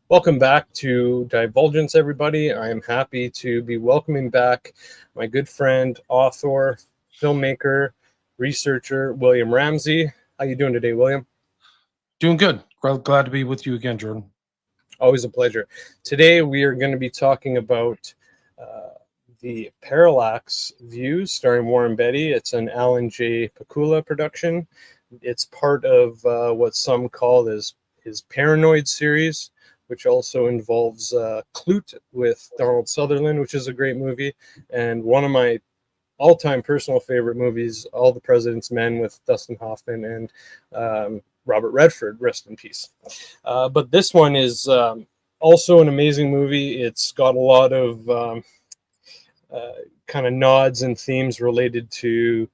Welcome back to Divulgence, everybody. I am happy to be welcoming back my good friend, author, filmmaker, researcher, William Ramsey. How you doing today, William? Doing good. Glad to be with you again, Jordan. Always a pleasure. Today we are going to be talking about the Parallax Views, starring Warren Beatty. It's an Alan J. Pakula production. It's part of what some call his Paranoid series, which also involves Clute with Donald Sutherland, which is a great movie, and one of my all-time personal favorite movies, All the President's Men with Dustin Hoffman and Robert Redford, rest in peace. But this one is also an amazing movie. It's got a lot of kind of nods and themes related to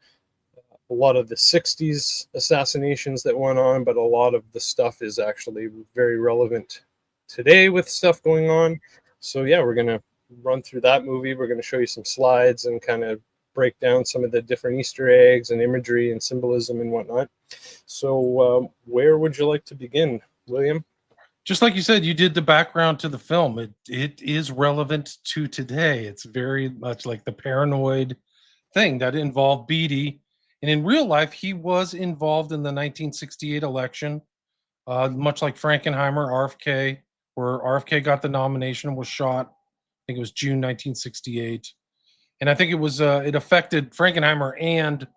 a lot of the 60s assassinations that went on, but a lot of the stuff is actually very relevant today with stuff going on. So yeah, we're going to run through that movie. We're going to show you some slides and kind of break down some of the different Easter eggs and imagery and symbolism and whatnot. So where would you like to begin, William? Just like you said, you did the background to the film. It is relevant to today. It's very much like the paranoid thing that involved Beatty. And in real life, he was involved in the 1968 election, much like Frankenheimer, RFK, where RFK got the nomination and was shot. I think it was June 1968. And I think it was it affected Frankenheimer and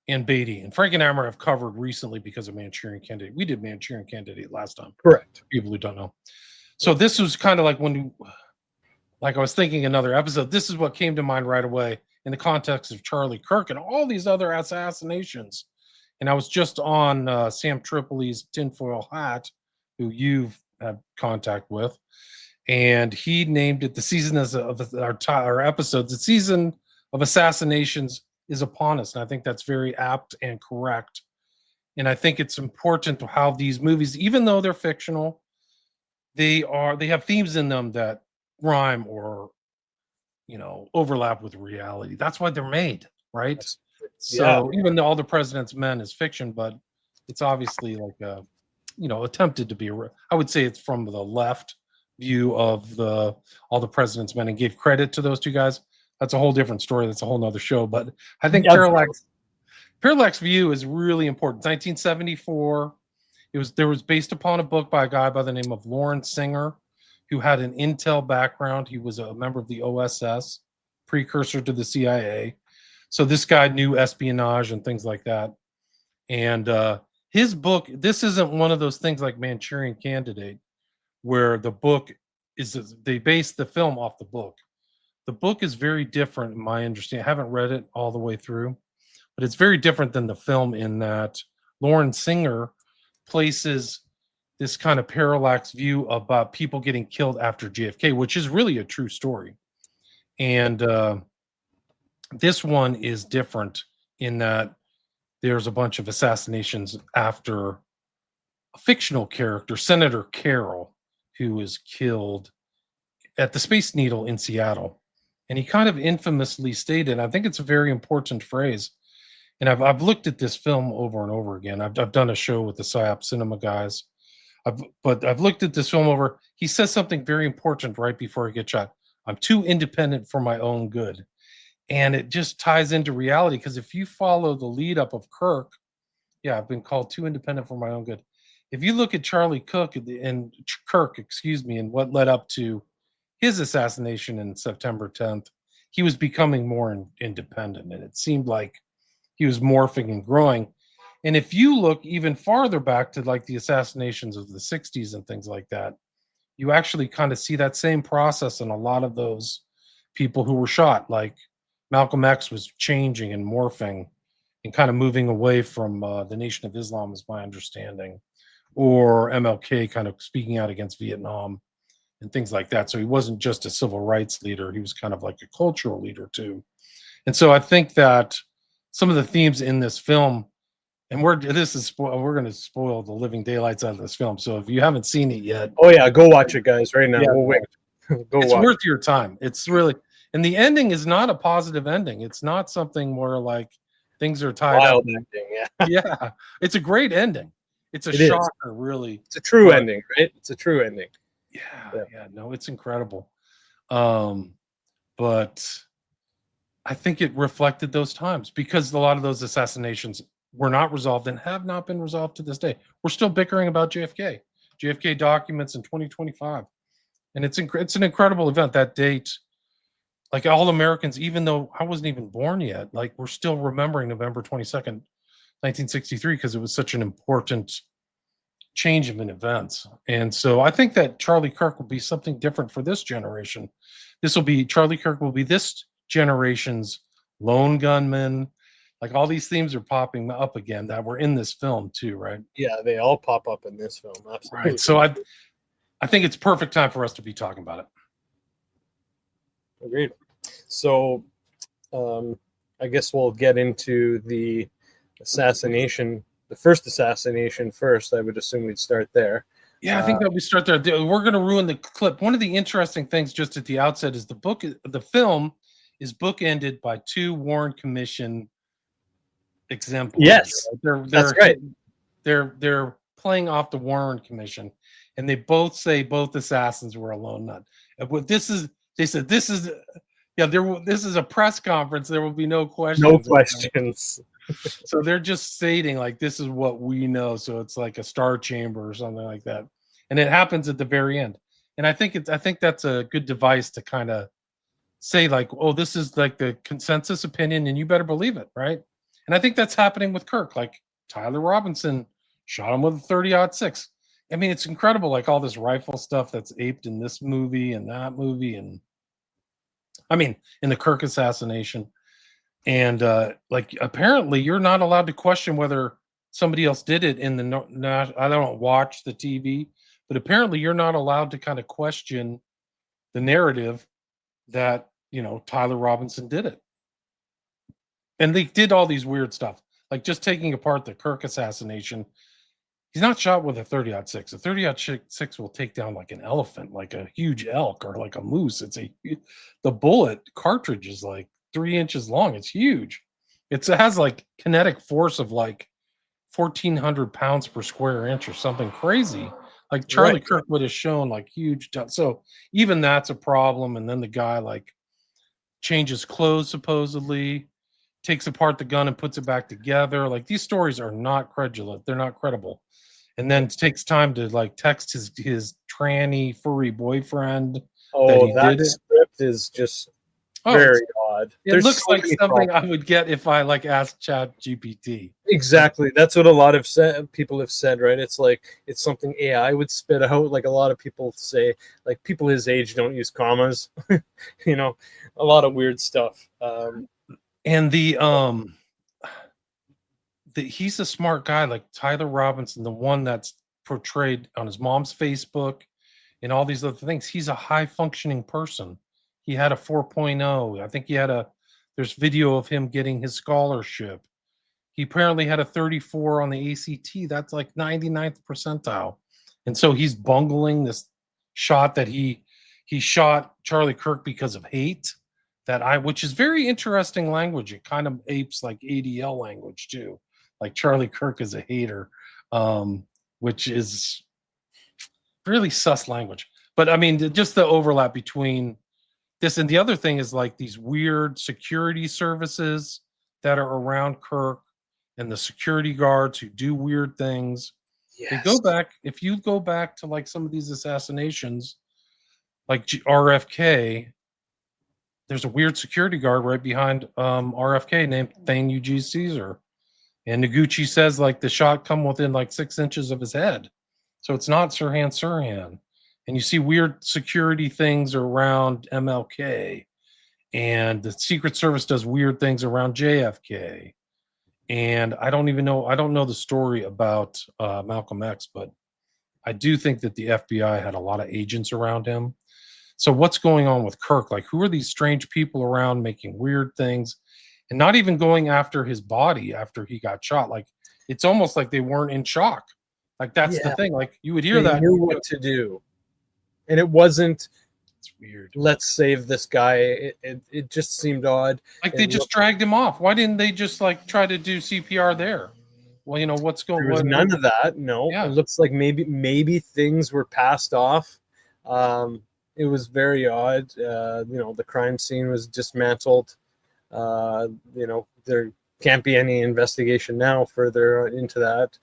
Beatty. And Frankenheimer I've covered recently because of Manchurian Candidate. We did Manchurian Candidate last time. Correct. People who don't know. So this was kind of like like I was thinking another episode, this is what came to mind right away in the context of Charlie Kirk and all these other assassinations. And I was just on Sam Tripoli's Tinfoil Hat, who you've had contact with. And he named it the season of our episodes. The season of assassinations is upon us. And I think that's very apt and correct. And I think it's important how these movies, even though they're fictional, they have themes in them that rhyme or overlap with reality. That's why they're made, right? So even though All the President's Men is fiction, but it's obviously like attempted to be I would say it's from the left view of All the President's Men and gave credit to those two guys. That's a whole different story. That's a whole nother show. But I think Parallax View is really important. 1974. There was based upon a book by a guy by the name of Lawrence Singer, who had an intel background. He was a member of the OSS, precursor to the CIA. So this guy knew espionage and things like that. And his book, this isn't one of those things like Manchurian Candidate, where the book they base the film off the book. The book is very different in my understanding. I haven't read it all the way through, but it's very different than the film in that Lawrence Singer places this kind of parallax view about people getting killed after JFK, which is really a true story. And this one is different in that there's a bunch of assassinations after a fictional character, Senator Carroll, who was killed at the Space Needle in Seattle. And he kind of infamously stated, I think it's a very important phrase, and I've looked at this film over and over again. I've done a show with the PSYOP Cinema guys, but I've looked at this film over. He says something very important right before he gets shot. I'm too independent for my own good. And it just ties into reality, because if you follow the lead up of Kirk, I've been called too independent for my own good. If you look at Charlie Kirk, and what led up to his assassination in September 10th, he was becoming more independent, and it seemed like he was morphing and growing. And if you look even farther back to like the assassinations of the 60s and things like that, you actually kind of see that same process in a lot of those people who were shot. Like Malcolm X was changing and morphing and kind of moving away from the Nation of Islam, is my understanding, or MLK kind of speaking out against Vietnam and things like that. So he wasn't just a civil rights leader. He was kind of like a cultural leader too. And so I think that some of the themes in this film, and we're going to spoil the living daylights out of this film. So if you haven't seen it yet, go watch it, guys, right now. We'll wait. It's worth your time. It's really, and the ending is not a positive ending. It's not something where like things are tied up. Ending, yeah, it's a great ending. It's a It is. shocker, really. It's a true ending, right? It's a true ending. Yeah. No, it's incredible. But I think it reflected those times because a lot of those assassinations were not resolved and have not been resolved to this day. We're still bickering about JFK documents in 2025. And it's an incredible event. That date, like all Americans, even though I wasn't even born yet, like we're still remembering November 22nd, 1963, because it was such an important change of an event. And so I think that Charlie Kirk will be something different for this generation. Charlie Kirk will be this generation's lone gunman. Like all these themes are popping up again that were in this film too, right? Yeah, they all pop up in this film. Absolutely. Right. So I think it's perfect time for us to be talking about it. Agreed. So I guess we'll get into the assassination, the first assassination first. I would assume we'd start there. Yeah, I think that we start there. We're going to ruin the clip. One of the interesting things just at the outset is the film is bookended by 2 Warren Commission exemplars. Yes, that's right. They're playing off the Warren Commission, and they both say both assassins were a lone nut. They said this is a press conference. There will be no questions. No questions. So they're just stating like this is what we know. So it's like a star chamber or something like that, and it happens at the very end. And I think that's a good device to kind of say like, oh, this is like the consensus opinion, and you better believe it, right? And I think that's happening with Kirk. Like Tyler Robinson shot him with a 30-06. I mean, it's incredible, like all this rifle stuff that's aped in this movie and that movie, and I mean, in the Kirk assassination. And like apparently you're not allowed to question whether somebody else did it in the I don't watch the TV, but apparently you're not allowed to kind of question the narrative that, you know, Tyler Robinson did it. And they did all these weird stuff, like just taking apart the Kirk assassination. He's not shot with a 30-06. A 30-06 will take down like an elephant, like a huge elk or like a moose. The bullet cartridge is like 3 inches long. It's huge. It has like kinetic force of like 1,400 pounds per square inch or something crazy. Like Charlie Kirk would have shown like huge. So even that's a problem. And then the guy like changes clothes, supposedly takes apart the gun and puts it back together. Like these stories are not credible. They're not credible. And then it takes time to like text his tranny furry boyfriend. Oh, that script is just very odd. It looks like something I would get if I like asked ChatGPT. Exactly. That's what a lot of people have said, right? It's like it's something AI would spit out. Like a lot of people say, like people his age don't use commas. You know, a lot of weird stuff. And he's a smart guy, like Tyler Robinson, the one that's portrayed on his mom's Facebook and all these other things. He's a high functioning person. He had a 4.0. I think there's video of him getting his scholarship. He apparently had a 34 on the ACT. That's like 99th percentile. And so he's bungling this shot that he shot Charlie Kirk because of hate. Which is very interesting language. It kind of apes like ADL language too. Like Charlie Kirk is a hater, which is really sus language. But I mean, just the overlap between this and the other thing is like these weird security services that are around Kirk and the security guards who do weird things. Yes. If you go back to like some of these assassinations, like RFK, there's a weird security guard right behind RFK named Thane Eugene Caesar. And Noguchi says like the shot come within like 6 inches of his head. So it's not Sirhan. And you see weird security things around MLK. And the Secret Service does weird things around JFK. And I don't know the story about Malcolm X, but I do think that the FBI had a lot of agents around him. So what's going on with Kirk? Like, who are these strange people around making weird things and not even going after his body after he got shot? Like, it's almost like they weren't in shock. Like, that's the thing. Like, you would hear that. They knew what to do. And it wasn't, it's weird. Let's save this guy. It just seemed odd. Like, they just dragged him off. Why didn't they just, like, try to do CPR there? well, what's going There was on? none of that. No, Yeah. it looks like maybe things were passed off. It was very odd. The crime scene was dismantled. There can't be any investigation now further into that.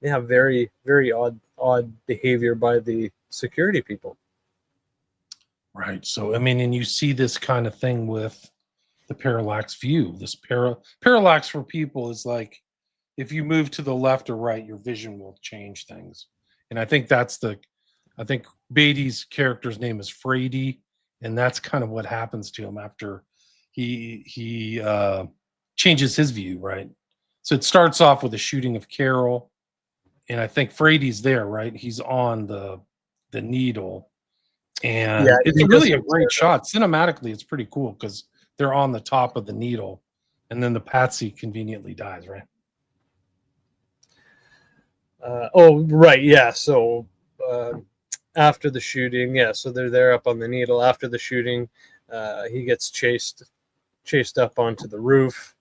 Very, very odd behavior by the security people. Right. So, and you see this kind of thing with the parallax view. This parallax for people is like, if you move to the left or right, your vision will change things. And I think I think Beatty's character's name is Frady, and that's kind of what happens to him after he changes his view, right? So it starts off with a shooting of Carol, and I think Frady's there, right? He's on the needle, and it's really a great shot. Cinematically, it's pretty cool because they're on the top of the needle, and then the patsy conveniently dies, right? Right, yeah. So after the shooting, so they're there up on the needle. After the shooting, he gets chased up onto the roof,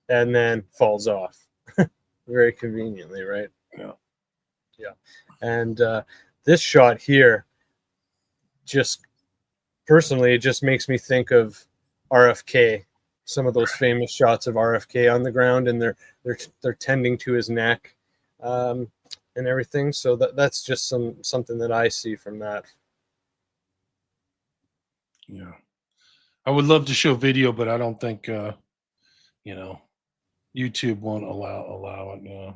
and then falls off. Very conveniently, right? Yeah. And this shot here, just personally, it just makes me think of RFK. Some of those famous shots of RFK on the ground, and they're tending to his neck. And everything, so that's just something that I see from that. Yeah, I would love to show video, but I don't think YouTube won't allow it. Yeah.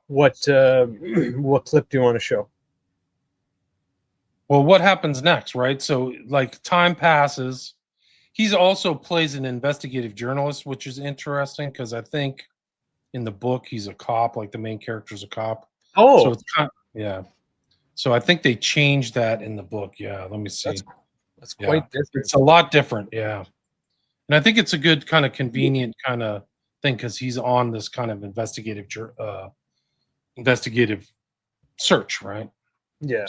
What clip do you want to show? Well, what happens next, right? So, like, time passes. He also plays an investigative journalist, which is interesting because I think in the book he's a cop, like the main character's a cop. Oh, so it's kind of, yeah. So I think they changed that in the book. Yeah, let me see. That's quite different. It's a lot different. Yeah, and I think it's a good kind of convenient kind of thing because he's on this kind of investigative search, right? Yeah.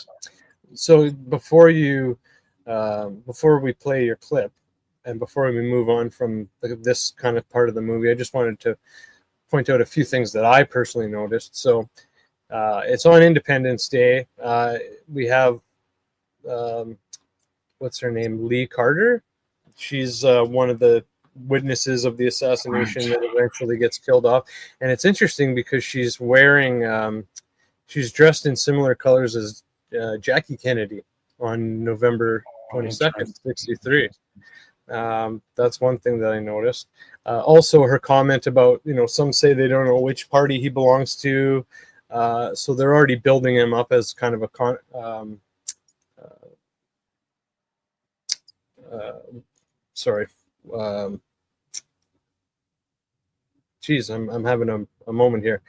So before we play your clip, and before we move on from this kind of part of the movie, I just wanted to point out a few things that I personally noticed. So it's on Independence Day. We have what's her name? Lee Carter. She's one of the witnesses of the assassination that eventually gets killed off. And it's interesting because she's wearing, she's dressed in similar colors as Jackie Kennedy on November 22nd, 63. That's one thing that I noticed. Also, her comment about, some say they don't know which party he belongs to. So they're already building him up as kind of a I'm having a moment here.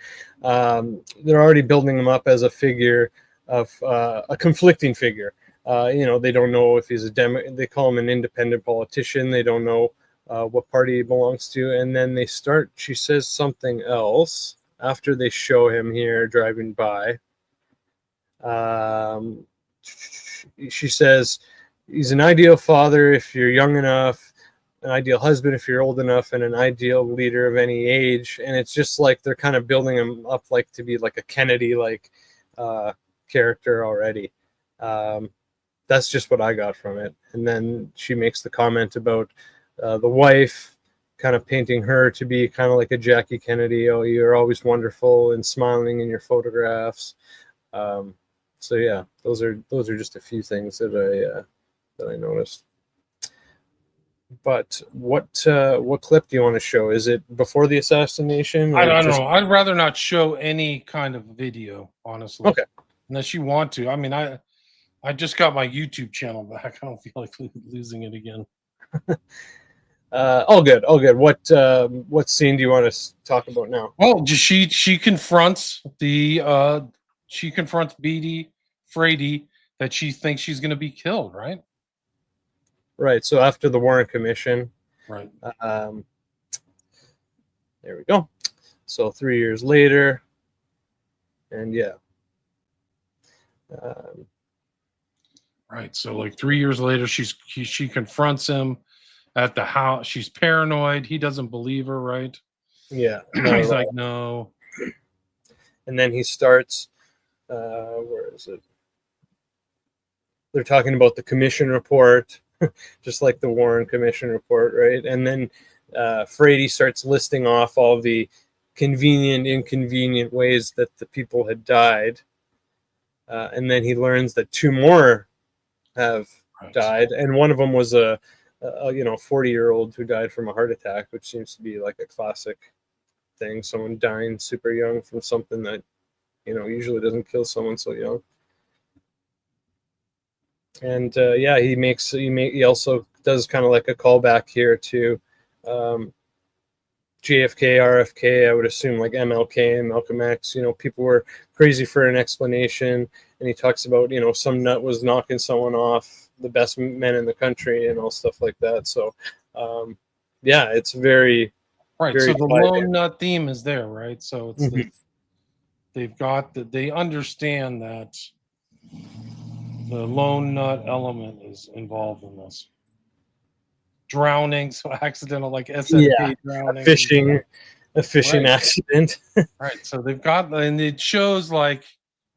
They're already building him up as a figure of a conflicting figure. They don't know if he's they call him an independent politician. They don't know what party he belongs to. And then she says something else after they show him here driving by. She says he's an ideal father if you're young enough, an ideal husband if you're old enough, and an ideal leader of any age. And it's just like they're kind of building him up like to be like a Kennedy character already. That's just what I got from it. And then she makes the comment about the wife, kind of painting her to be kind of like a Jackie Kennedy. Oh, you're always wonderful and smiling in your photographs. So yeah, those are just a few things that I noticed. But what clip do you want to show? Is it before the assassination? I don't know. I'd rather not show any kind of video, honestly. Okay. Unless you want to. I mean, I just got my YouTube channel back. I don't feel like losing it again. All good. What scene do you want to talk about now? Well, she confronts Beatty Frady that she thinks she's going to be killed, right? Right. So after the Warren Commission, right. There we go. So 3 years later, and yeah. Right. So like 3 years later, she confronts him. at the house. She's paranoid. He doesn't believe her, right? Yeah. He's like, no. And then he starts, where is it? They're talking about the commission report, just like the Warren Commission report, right? And then Frady starts listing off all the convenient, inconvenient ways that the people had died. And then he learns that 2 more have died. And one of them was a 40-year-old who died from a heart attack, which seems to be like a classic thing. Someone dying super young from something that, usually doesn't kill someone so young. And he also does kind of like a callback here to JFK, RFK, I would assume like MLK and Malcolm X. People were crazy for an explanation, and he talks about some nut was knocking someone off the best men in the country and all stuff like that. So it's very right. very so the lone nut theme is there, right? So it's they understand that the lone nut element is involved in this. Drowning, so accidental, like SNP drowning. A fishing accident. Right. So they've got, and it shows like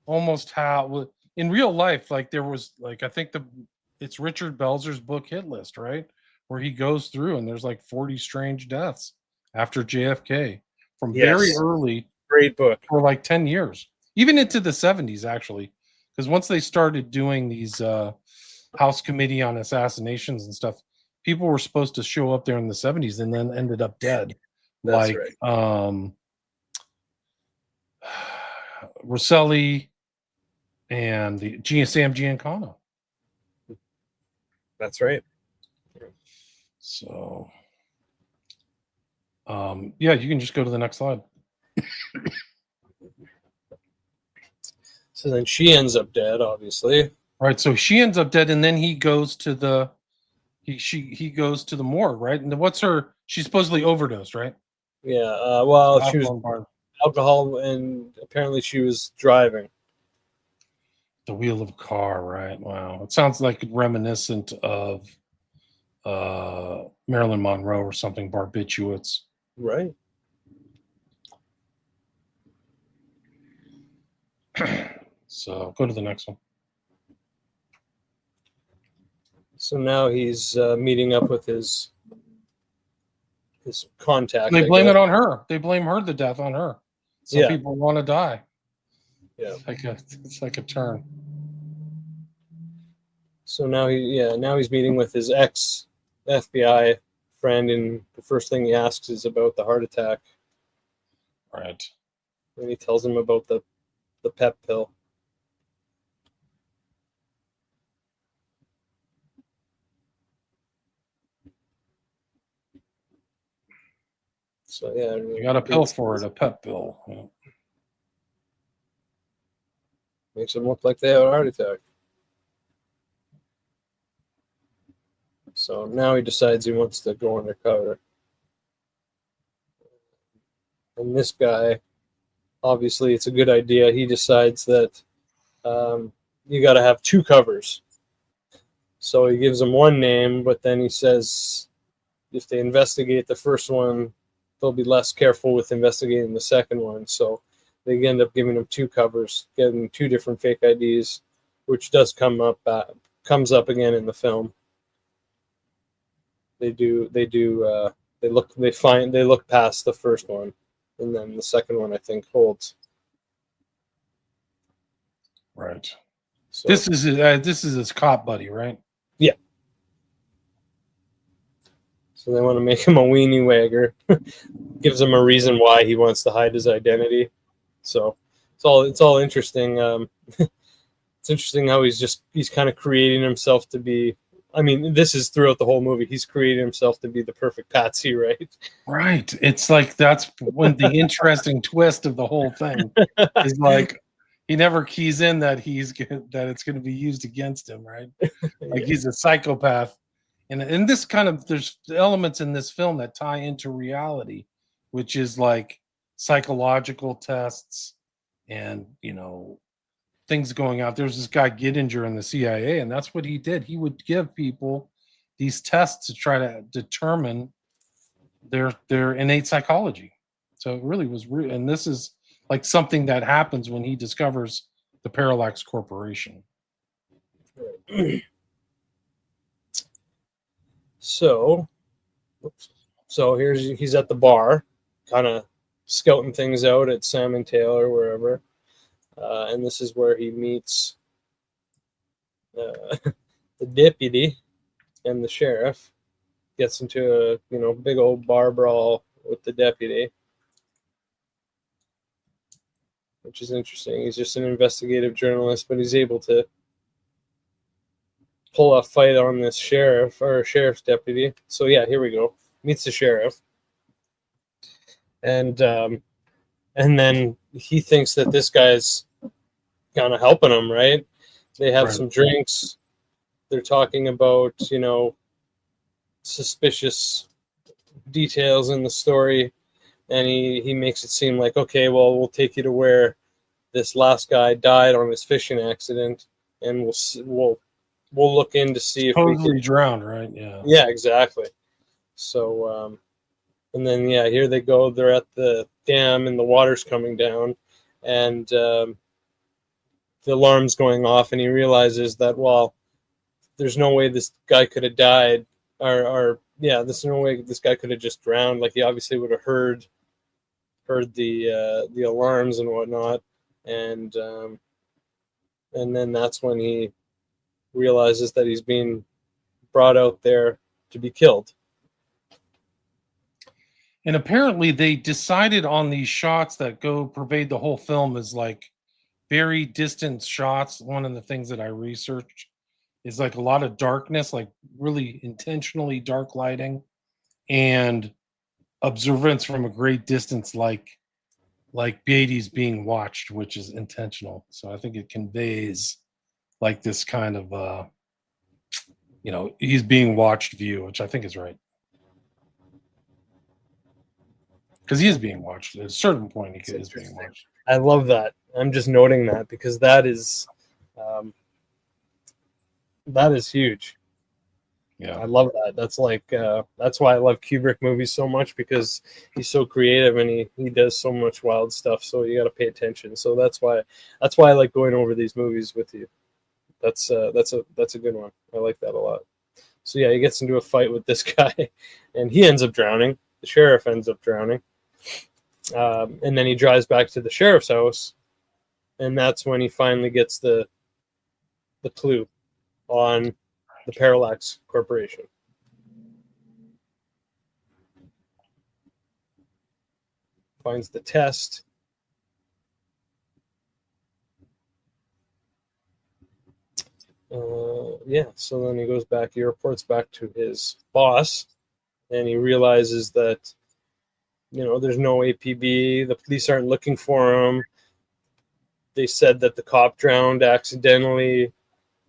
almost how in real life, like there was like, I think it's Richard Belzer's book Hit List, right? Where he goes through and there's like 40 strange deaths after JFK from very early. Great book. For like 10 years, even into the 70s, actually. Because once they started doing these House Committee on Assassinations and stuff, people were supposed to show up there in the 70s and then ended up dead. That's right. Rosselli and the Sam Giancana. That's right. So, you can just go to the next slide. So then she ends up dead, obviously. Right. So she ends up dead, and then he goes to the he goes to the morgue, right? And what's her? She's supposedly overdosed, right? Yeah. She was alcohol, and apparently she was driving the wheel of a car. Right. Wow. It sounds like reminiscent of Marilyn Monroe or something. Barbiturates. Right. So go to the next one. So now he's meeting up with his contact. They blame it on her. They blame her, the death on her. Some people want to die. Yeah, it's like a turn. So now he's meeting with his ex FBI friend, and the first thing he asks is about the heart attack. Right. And he tells him about the pep pill. So you got a pill for it, a pep pill. Yeah. Makes them look like they have a heart attack. So now he decides he wants to go undercover. And this guy, obviously, it's a good idea. He decides that you got to have 2 covers. So he gives them one name, but then he says if they investigate the first one, they'll be less careful with investigating the second one. So they end up giving them 2 covers, getting 2 different fake IDs, which does comes up again in the film. They look past the first one, and then the second one I think holds. Right. So this is his cop buddy, right? Yeah. So they want to make him a weenie wagger. Gives him a reason why he wants to hide his identity. So it's all interesting. It's interesting how he's kind of creating himself to be. I mean, this is throughout the whole movie. He's creating himself to be the perfect patsy, right? Right. It's like that's when the interesting twist of the whole thing is like he never keys in that it's going to be used against him, right? Like he's a psychopath. And this there's elements in this film that tie into reality, which is like psychological tests and, things going out. There's this guy Gittinger in the CIA, and that's what he did. He would give people these tests to try to determine their innate psychology. So it really was real. And this is like something that happens when he discovers the Parallax Corporation. So he's at the bar, kind of scouting things out at Salmon Tail or wherever, and this is where he meets the deputy and the sheriff. Gets into a big old bar brawl with the deputy, which is interesting. He's just an investigative journalist, but he's able to pull a fight on this sheriff's deputy. So yeah, here we go. Meets the sheriff, and then he thinks that this guy's kind of helping him, right? They have some drinks. They're talking about suspicious details in the story, and he makes it seem like, okay, well, we'll take you to where this last guy died on his fishing accident, and we'll look in to see if we can drowned, right? Yeah, exactly. So and then here they go. They're at the dam and the water's coming down, and the alarm's going off, and he realizes that, well, there's no way this guy could have died, there's no way this guy could have just drowned. Like, he obviously would have heard the alarms and whatnot, and then that's when he realizes that he's being brought out there to be killed. And apparently they decided on these shots that pervade the whole film as like very distant shots. One of the things that I researched is like a lot of darkness, like really intentionally dark lighting, and observance from a great distance, like Beatty's being watched, which is intentional. So I think it conveys like this kind of he's being watched view, which I think is right. Because he is being watched. At a certain point, he is being watched. I love that. I'm just noting that because that is huge. Yeah, I love that. That's like that's why I love Kubrick movies so much, because he's so creative and he does so much wild stuff. So you got to pay attention. So that's why I like going over these movies with you. That's a good one. I like that a lot. So yeah, he gets into a fight with this guy, and he ends up drowning. The sheriff ends up drowning. And then he drives back to the sheriff's house, and that's when he finally gets the clue on the Parallax Corporation. Finds the test. So then he goes back, he reports back to his boss, and he realizes that there's no APB. The police aren't looking for him. They said that the cop drowned accidentally.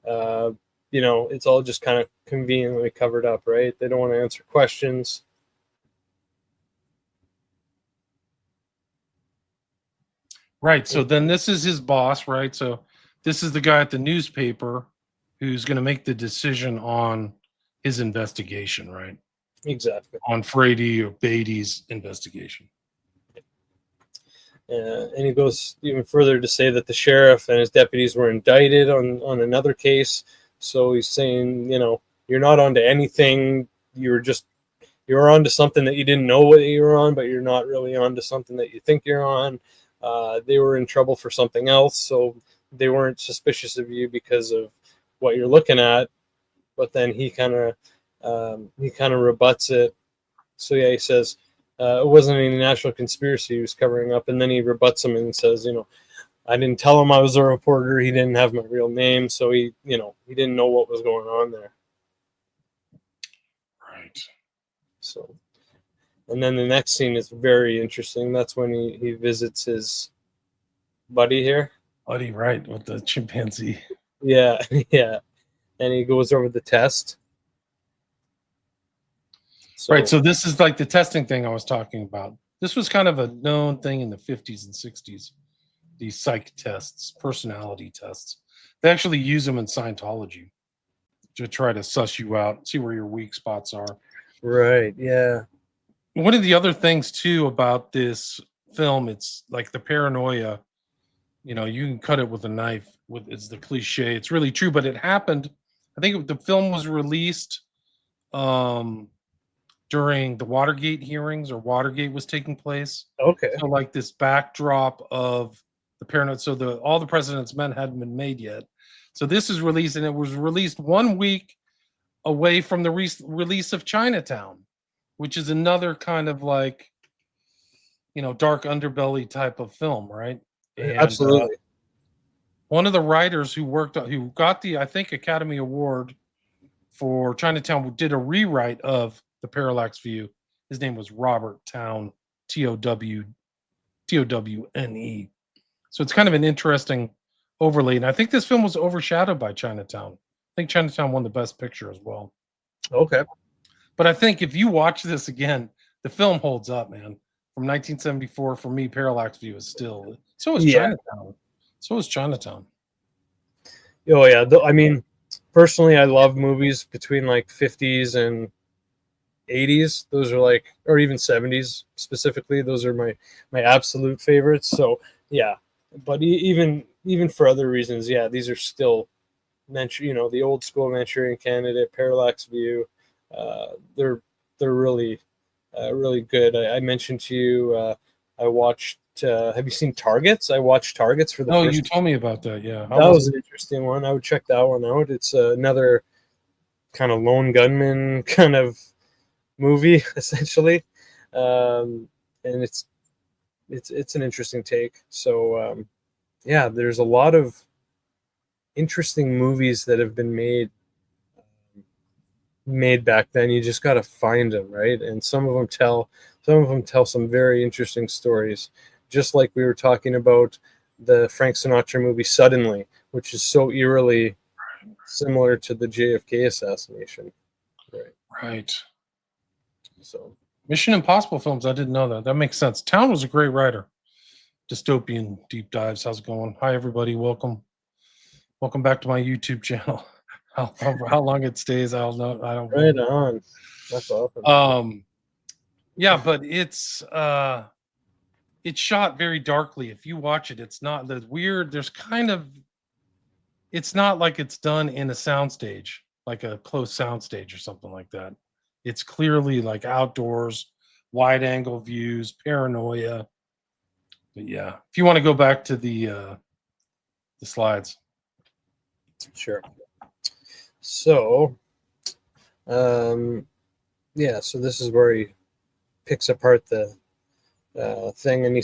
It's all just kind of conveniently covered up, right? They don't want to answer questions. Right. So then this is his boss, right? So this is the guy at the newspaper who's going to make the decision on his investigation, right? Exactly. On Frady or Beatty's investigation. And he goes even further to say that the sheriff and his deputies were indicted on another case. So he's saying, you're not onto anything. You're onto something that you didn't know what you were on, but you're not really onto something that you think you're on. They were in trouble for something else, so they weren't suspicious of you because of what you're looking at. But then he kind of rebuts it. So yeah, he says it wasn't any national conspiracy he was covering up, and then he rebuts him and says, I didn't tell him I was a reporter. He didn't have my real name, so he didn't know what was going on there. Right. So, and then the next scene is very interesting. That's when he visits his buddy here. Buddy, right, with the chimpanzee. Yeah, yeah. And he goes over the test. So this is like the testing thing I was talking about. This was kind of a known thing in the 50s and 60s. These psych tests, personality tests. They actually use them in Scientology. to try to suss you out, see where your weak spots are. Right. Yeah. One of the other things too about this film, it's like the paranoia. You know, you can cut it with a knife. It's the cliche. It's really true, but it happened. I think the film was released during the Watergate hearings, or Watergate was taking place. Okay. So, like this backdrop of the paranoia. So all the President's Men hadn't been made yet. So this is released, and it was released 1 week away from the release of Chinatown, which is another kind of like, you know, dark underbelly type of film, right? And, Absolutely. one of the writers who got the, I think, Academy Award for Chinatown did a rewrite of the Parallax View. His name was Robert Towne, Towne. So it's kind of an interesting overlay. And I think this film was overshadowed by Chinatown. I think Chinatown won the Best Picture as well. Okay. But I think if you watch this again, the film holds up, man. From 1974, for me, Parallax View is still. So is Chinatown. So is Chinatown. Oh yeah. I mean, personally, I love movies between like 50s and 80s. Those are like, or even 70s specifically. Those are my absolute favorites. So yeah. But even for other reasons, yeah, these are still, you know, the old school Manchurian Candidate, Parallax View. They're really really good. I mentioned to you, I watched. Have you seen Targets? I watched Targets for the first. Oh, you told me about that. Yeah, that was an interesting one. I would check that one out. It's another kind of lone gunman kind of movie, essentially, and it's an interesting take. So yeah, there's a lot of interesting movies that have been made back then. You just got to find them, right? And some of them tell some very interesting stories, just like we were talking about the Frank Sinatra movie Suddenly, which is so eerily similar to the JFK assassination. Right. So Mission Impossible films, I didn't know that makes sense. Towne was a great writer. Dystopian Deep Dives, how's it going? Hi everybody, welcome back to my YouTube channel. How long it stays, I don't know. Right on. That's awesome. Yeah, but it's shot very darkly. If you watch it, it's not the weird. It's not like it's done in a soundstage, like a close soundstage or something like that. It's clearly like outdoors, wide angle views, paranoia. But yeah, if you want to go back to the slides. Sure. So, yeah, so this is where he picks apart the thing, and he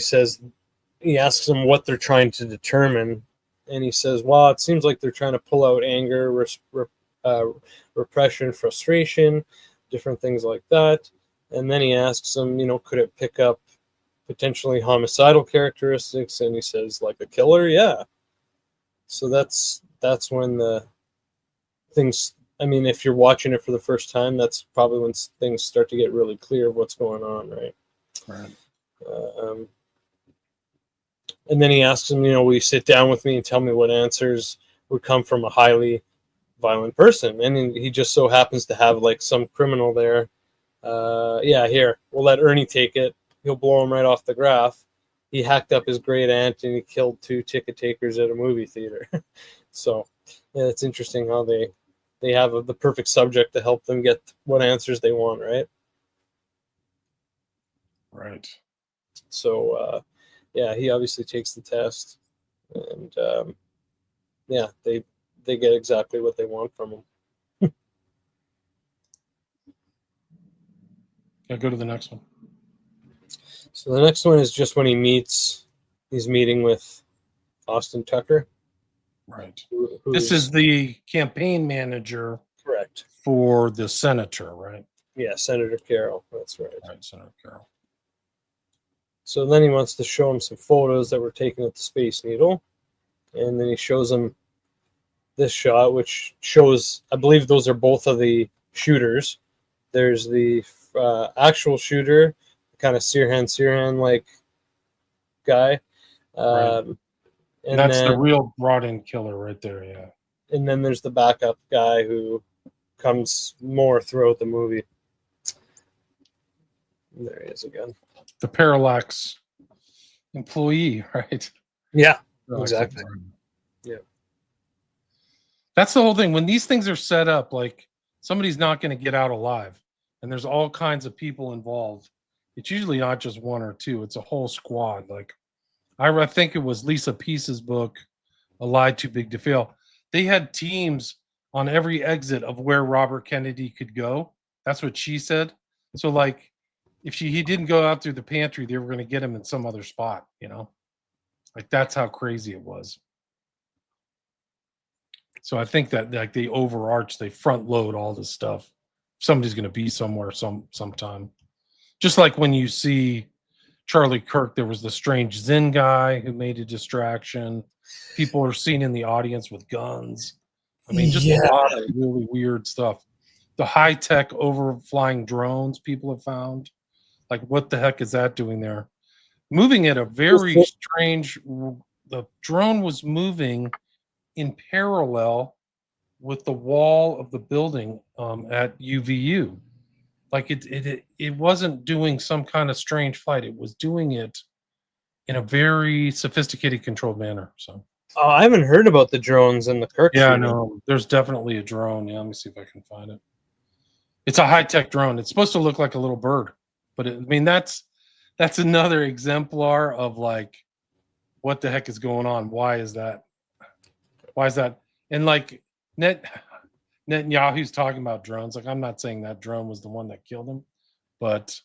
asks them what they're trying to determine, and he says, well, it seems like they're trying to pull out anger, repression, frustration, different things like that. And then he asks them, you know, could it pick up potentially homicidal characteristics? And he says, like a killer? Yeah. So that's when the things, I mean, if you're watching it for the first time, that's probably when things start to get really clear of what's going on, right? Right. And then he asks him, you know, will you sit down with me and tell me what answers would come from a highly violent person? And he just so happens to have like some criminal there. Yeah, here, we'll let Ernie take it. He'll blow him right off the graph. He hacked up his great aunt and he killed 2 ticket takers at a movie theater. So yeah, it's interesting how they have the perfect subject to help them get what answers they want, right? Right. So yeah, he obviously takes the test, and yeah, they get exactly what they want from him. Yeah, go to the next one. So the next one is just when he's meeting with Austin Tucker. Right. This is the campaign manager. Correct. For the senator, right? Yeah, Senator Carroll. That's right. Right, Senator Carroll. So then he wants to show him some photos that were taken at the Space Needle. And then he shows him this shot, which shows, I believe those are both of the shooters. There's the actual shooter, kind of Sirhan like guy. Right. And that's then, the real brought-in killer right there, yeah. And then there's the backup guy who comes more throughout the movie. There he is again. The Parallax employee, right? Yeah, exactly. Yeah. That's the whole thing. When these things are set up, like somebody's not going to get out alive, and there's all kinds of people involved. It's usually not just one or two. It's a whole squad. Like I think it was Lisa Peace's book, A Lie Too Big to Fail. They had teams on every exit of where Robert Kennedy could go. That's what she said. So like if he didn't go out through the pantry, they were going to get him in some other spot, you know? Like that's how crazy it was. So I think that like they overarch, they front load all this stuff. Somebody's going to be somewhere sometime. Just like when you see Charlie Kirk, there was the strange Zen guy who made a distraction. People are seen in the audience with guns. I mean, just a lot of really weird stuff. The high-tech overflying drones people have found. Like, what the heck is that doing there? Moving at a very strange... The drone was moving in parallel with the wall of the building at UVU. Like it wasn't doing some kind of strange flight. It was doing it in a very sophisticated, controlled manner. So, I haven't heard about the drones in the Kirk. Yeah, no, there's definitely a drone. Yeah, let me see if I can find it. It's a high-tech drone. It's supposed to look like a little bird, but I mean that's another exemplar of like what the heck is going on? Why is that? And like Netanyahu's talking about drones. Like, I'm not saying that drone was the one that killed him, but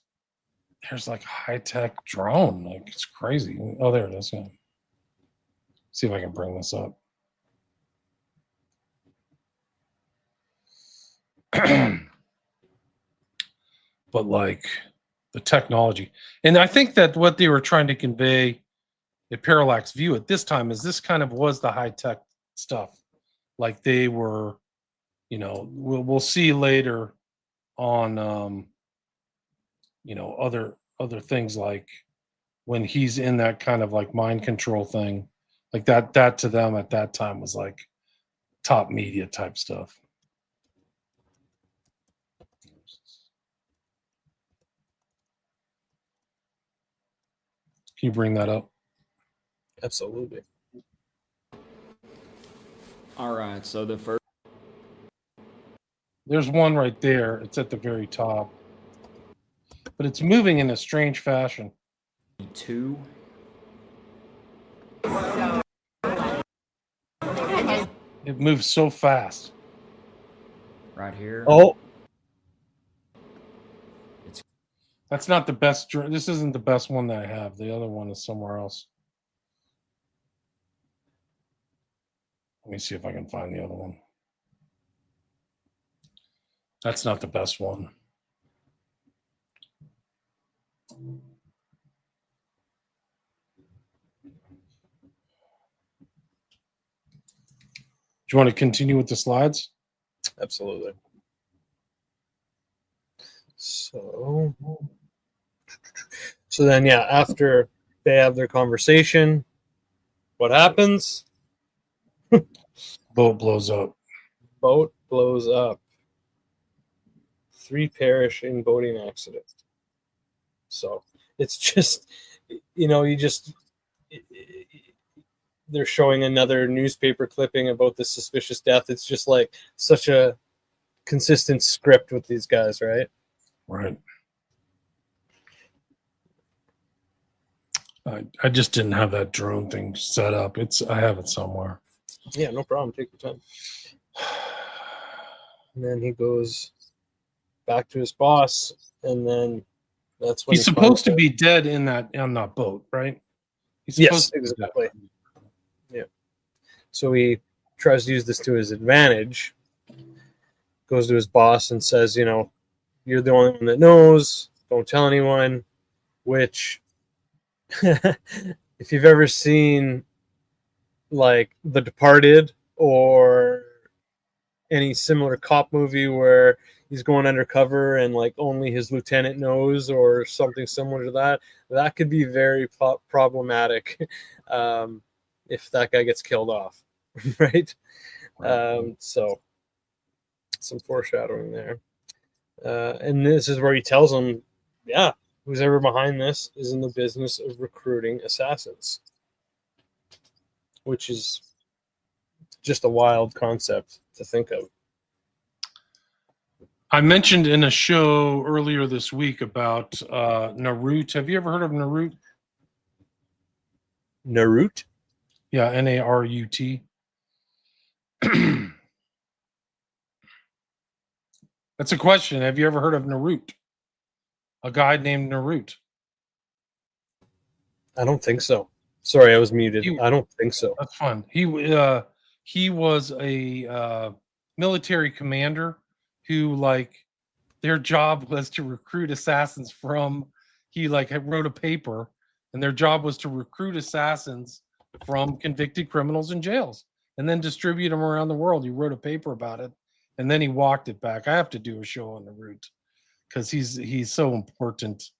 there's like high-tech drone. Like, it's crazy. Oh, there it is. Yeah. See if I can bring this up. But like the technology. And I think that what they were trying to convey at Parallax View at this time is this kind of was the high-tech stuff. Like they were, you know, we'll see later on, you know, other things like when he's in that kind of like mind control thing, like that to them at that time was like top media type stuff. Can you bring that up? Absolutely. All right, so the first... There's one right there. It's at the very top. But it's moving in a strange fashion. 2. It moves so fast. Right here. Oh. That's not the best. This isn't the best one that I have. The other one is somewhere else. Let me see if I can find the other one. That's not the best one. Do you want to continue with the slides? Absolutely. So then, yeah, after they have their conversation, what happens? Boat blows up. Boat blows up. 3 perish in boating accident. So it's just, you know, they're showing another newspaper clipping about this suspicious death. It's just like such a consistent script with these guys, right? Right. I just didn't have that drone thing set up. I have it somewhere. Yeah, no problem. Take your time. And then he goes back to his boss, and then that's when he's supposed to be dead on that boat, right? He's supposed to be exactly. Yeah. So he tries to use this to his advantage. Goes to his boss and says, you know, you're the only one that knows. Don't tell anyone. Which, if you've ever seen like The Departed or any similar cop movie where he's going undercover and like only his lieutenant knows or something similar to that, that could be very problematic if that guy gets killed off, right? So some foreshadowing there. And this is where he tells them, yeah, who's ever behind this is in the business of recruiting assassins, which is just a wild concept to think of. I mentioned in a show earlier this week about Narut. Have you ever heard of Narut? Narut? Yeah, N-A-R-U-T. That's a question. Have you ever heard of Narut? A guy named Narut. I don't think so. Sorry, I was muted. I don't think so. That's fun. He was a military commander who, like, their job was to recruit assassins from. He wrote a paper, and their job was to recruit assassins from convicted criminals in jails, and then distribute them around the world. He wrote a paper about it, and then he walked it back. I have to do a show on the route because he's so important,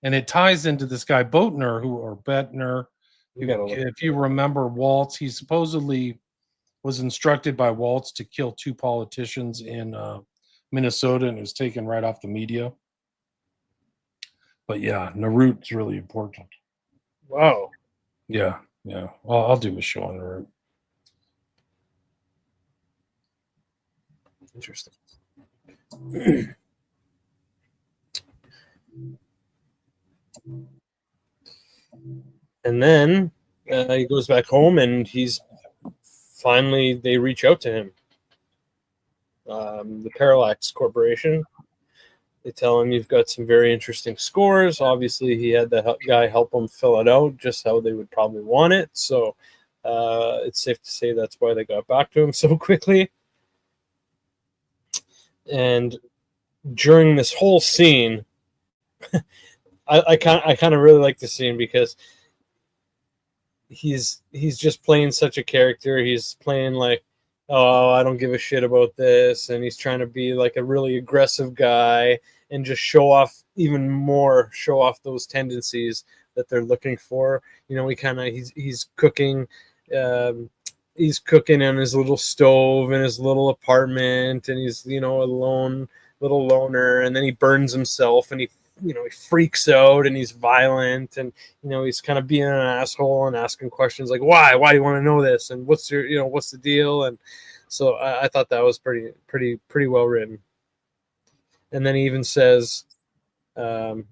and it ties into this guy Boatner, Bettner. If you remember Waltz, he supposedly was instructed by Waltz to kill 2 politicians in Minnesota, and it was taken right off the media. But yeah, Narut's really important. Wow. Yeah. I'll do a show on Narut. Interesting. And then he goes back home, and they reach out to him. The Parallax Corporation. They tell him, you've got some very interesting scores. Obviously, he had the guy help him fill it out just how they would probably want it. So it's safe to say that's why they got back to him so quickly. And during this whole scene, I kind of really like the scene because he's just playing such a character. He's playing like, oh, I don't give a shit about this, and he's trying to be like a really aggressive guy and just show off those tendencies that they're looking for. You know, he's cooking. He's cooking in his little stove in his little apartment, and he's, a little loner, and then he burns himself, and he freaks out, and he's violent, and he's kind of being an asshole and asking questions like, why do you want to know this, and what's the deal? And so I thought that was pretty well written. And then he even says, the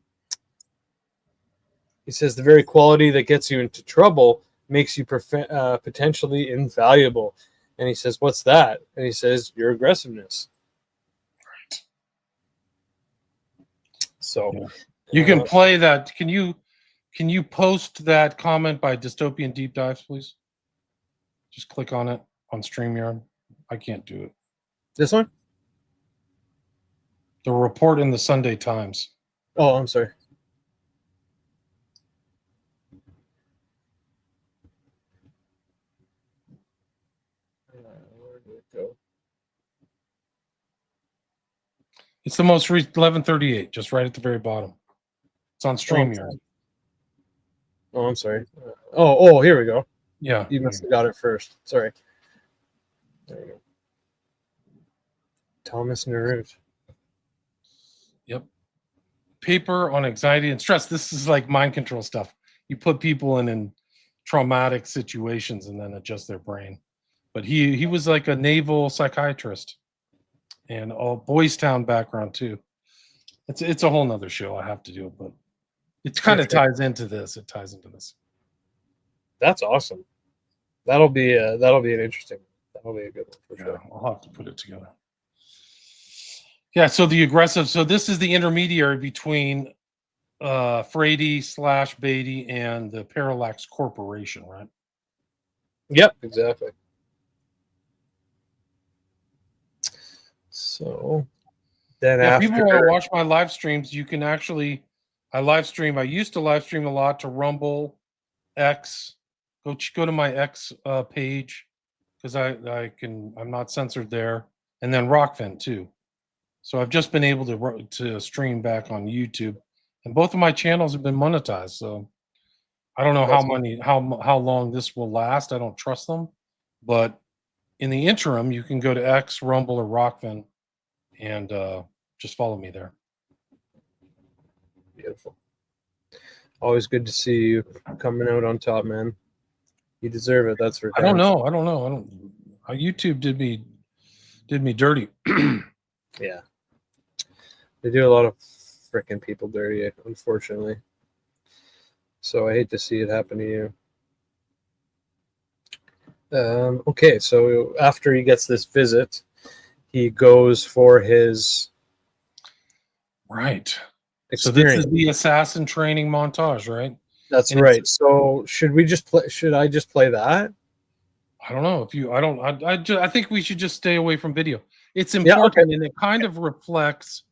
very quality that gets you into trouble makes you potentially invaluable. And he says, what's that? And he says, your aggressiveness. Right. So you can play that. Can you post that comment by Dystopian Deep Dives, please? Just click on it on StreamYard. I can't do it. This one? The report in the Sunday Times. Oh, I'm sorry. Where did it go? It's the most 1138, just right at the very bottom. It's on StreamYard. Oh, I'm sorry. Oh, here we go. Yeah. You must have got it first. Sorry. There you go. Thomas Narut. Yep. Paper on anxiety and stress. This is like mind control stuff. You put people in traumatic situations and then adjust their brain. But he was like a naval psychiatrist and a Boys Town background too. It's a whole nother show. I have to do it, but it kind of ties into this. It ties into this. That's awesome. That'll be an interesting. That'll be a good one for sure. I'll have to put it together. Yeah, so the aggressive. So this is the intermediary between Frady/Beatty and the Parallax Corporation, right? Yep, exactly. So then after people want to watch my live streams, you can actually I used to live stream a lot to Rumble, X. Go to my X page because I'm not censored there, and then Rockfin too. So I've just been able to stream back on YouTube, and both of my channels have been monetized. So I don't know how long this will last. I don't trust them, but in the interim, you can go to X, Rumble, or Rockfin and just follow me there. Beautiful. Always good to see you coming out on top, man. You deserve it. That's for I don't know. YouTube did me dirty. Yeah. They do a lot of freaking people dirty, unfortunately. So I hate to see it happen to you. Okay, so after he gets this visit, he goes for his Right. experience. So this is the assassin training montage, right? That's And right. So should we just play? Should I just play that? I don't know if you. I think we should just stay away from video. It's Yeah, important, okay. and it kind of reflects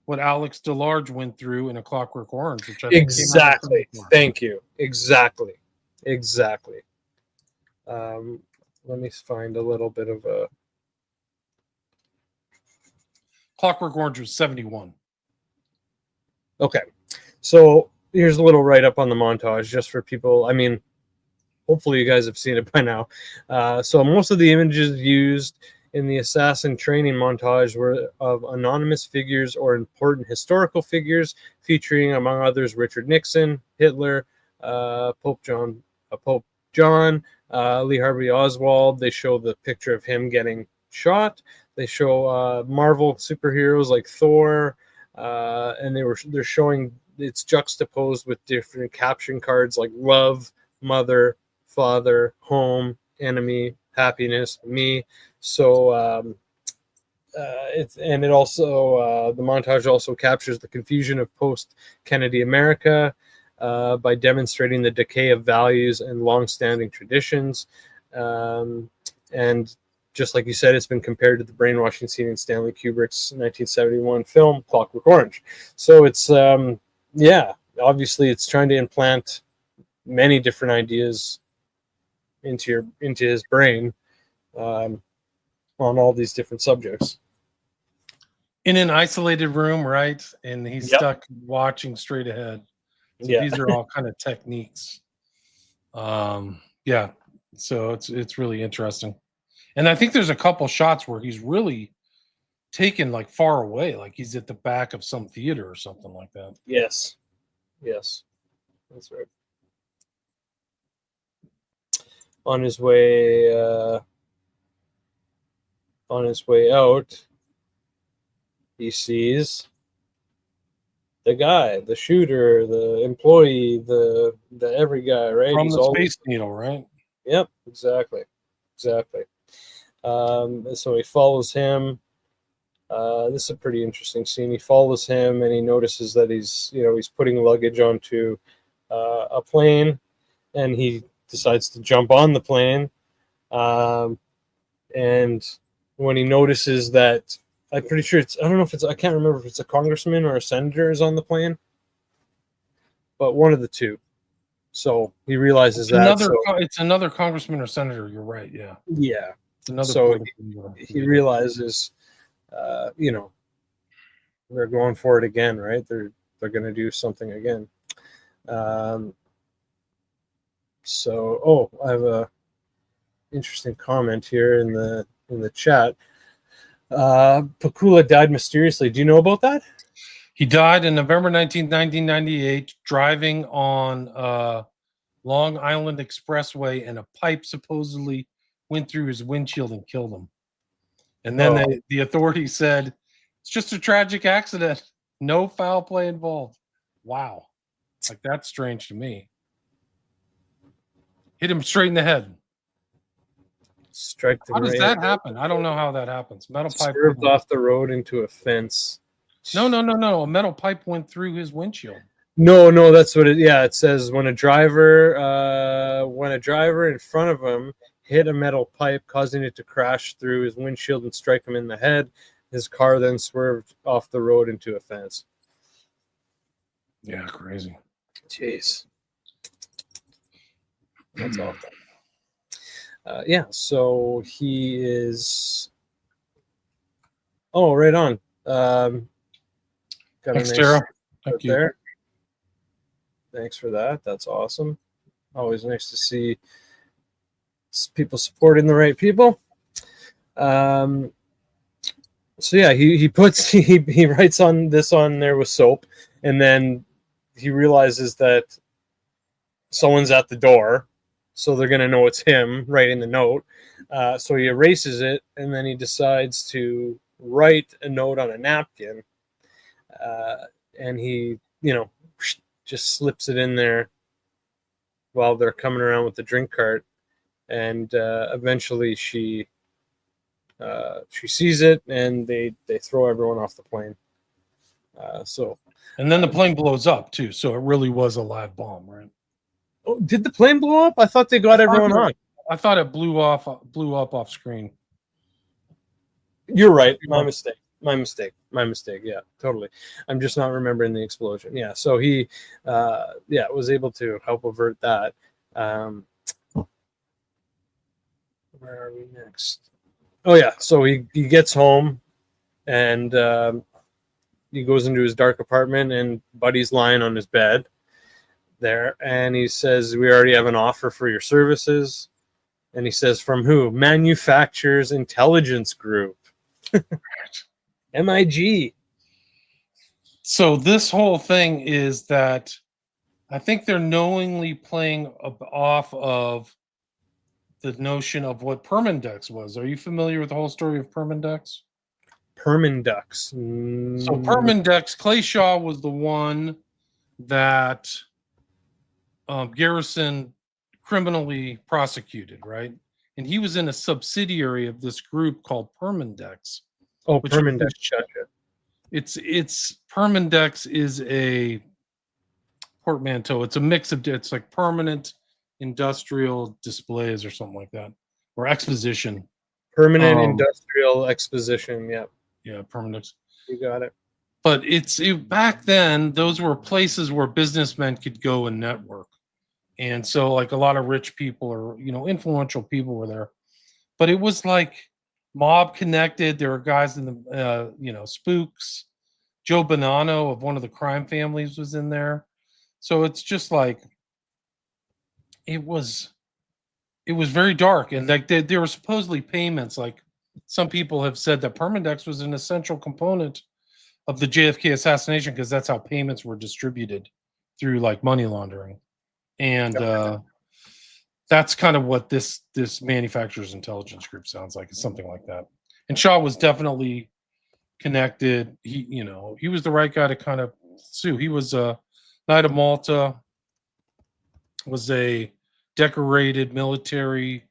what Alex DeLarge went through in A Clockwork Orange, which I think Exactly. came out Thank you. Exactly. Let me find a little bit of a. Clockwork Orange was 71. Okay, so here's a little write up on the montage just for people. I mean, hopefully you guys have seen it by now. So most of the images used in the assassin training montage were of anonymous figures or important historical figures, featuring, among others, Richard Nixon, Hitler, Pope John, Lee Harvey Oswald. They show the picture of him getting shot. They show Marvel superheroes like Thor, and they're showing it's juxtaposed with different caption cards like love, mother, father, home, enemy, happiness, me. So it also the montage also captures the confusion of post-Kennedy America by demonstrating the decay of values and long-standing traditions. And just like you said, it's been compared to the brainwashing scene in Stanley Kubrick's 1971 film Clockwork Orange. So it's obviously it's trying to implant many different ideas into his brain on all these different subjects. In an isolated room, right? And he's stuck watching straight ahead. So these are all kind of techniques. So it's really interesting. And I think there's a couple shots where he's really taken like far away, like he's at the back of some theater or something like that. Yes, that's right. On his way out, he sees the guy, the shooter, the employee, the every guy, right? From the Space Needle, right? Yep, exactly. So he follows him. This is a pretty interesting scene. He follows him, and he notices that he's putting luggage onto a plane, and he decides to jump on the plane. And when he notices that, I'm pretty sure I can't remember if it's a congressman or a senator is on the plane, but one of the two. So he realizes it's another congressman or senator. You're right. Yeah. Yeah. It's another. So he realizes, they're going for it again, right? They're going to do something again. So I have a interesting comment here in the chat. Pakula died mysteriously. Do you know about that? He died in November 1998, driving on Long Island Expressway, and a pipe supposedly went through his windshield and killed him. And then the authorities said, it's just a tragic accident. No foul play involved. Wow. Like, that's strange to me. Hit him straight in the head. Strike the How does that happen? I don't know how that happens. Metal pipe swerved off the road into a fence. No. A metal pipe went through his windshield. No, that's what it says when a driver in front of him hit a metal pipe, causing it to crash through his windshield and strike him in the head. His car then swerved off the road into a fence. Yeah, crazy. Jeez. That's awful. So he is. Oh, right on. Got Thanks, a nice Sarah. Thank you. There. Thanks for that. That's awesome. Always nice to see people supporting the right people. So yeah, he puts he writes on there with soap, and then he realizes that someone's at the door, so they're gonna know it's him writing the note. So he erases it, and then he decides to write a note on a napkin, and he just slips it in there while they're coming around with the drink cart, and eventually she sees it, and they throw everyone off the plane. And then the plane blows up too, so it really was a live bomb, right? Oh, did the plane blow up? I thought they got everyone on. I thought it blew up off screen. You're right. My mistake. Yeah, totally. I'm just not remembering the explosion. Yeah, so he was able to help avert that. Where are we next? Oh yeah, so he gets home, and he goes into his dark apartment, and Buddy's lying on his bed there, and he says, "We already have an offer for your services." And he says, "From who?" "Manufacturers Intelligence Group." MIG. So this whole thing is that I think they're knowingly playing off of the notion of what Permindex was. Are you familiar with the whole story of Permindex? Permindex. So Permindex, Clay Shaw was the one that Garrison criminally prosecuted, right? And he was in a subsidiary of this group called Permindex. Oh, Permindex. It's Permindex is a portmanteau. It's a mix of, it's like permanent industrial displays or something like that, or exposition. Permanent industrial exposition. Yep. Yeah, Permindex. You got it. But back then, those were places where businessmen could go and network. And so like a lot of rich people or, influential people were there. But it was like mob connected. There were guys in the, spooks. Joe Bonanno of one of the crime families was in there. So it's just like, it was very dark. And like there were supposedly payments. Like some people have said that Permindex was an essential component of the JFK assassination because that's how payments were distributed through like money laundering. And that's kind of what this manufacturer's intelligence group sounds like. It's something like that. And Shaw was definitely connected. He was the right guy to kind of sue. He was a Knight of Malta, was a decorated military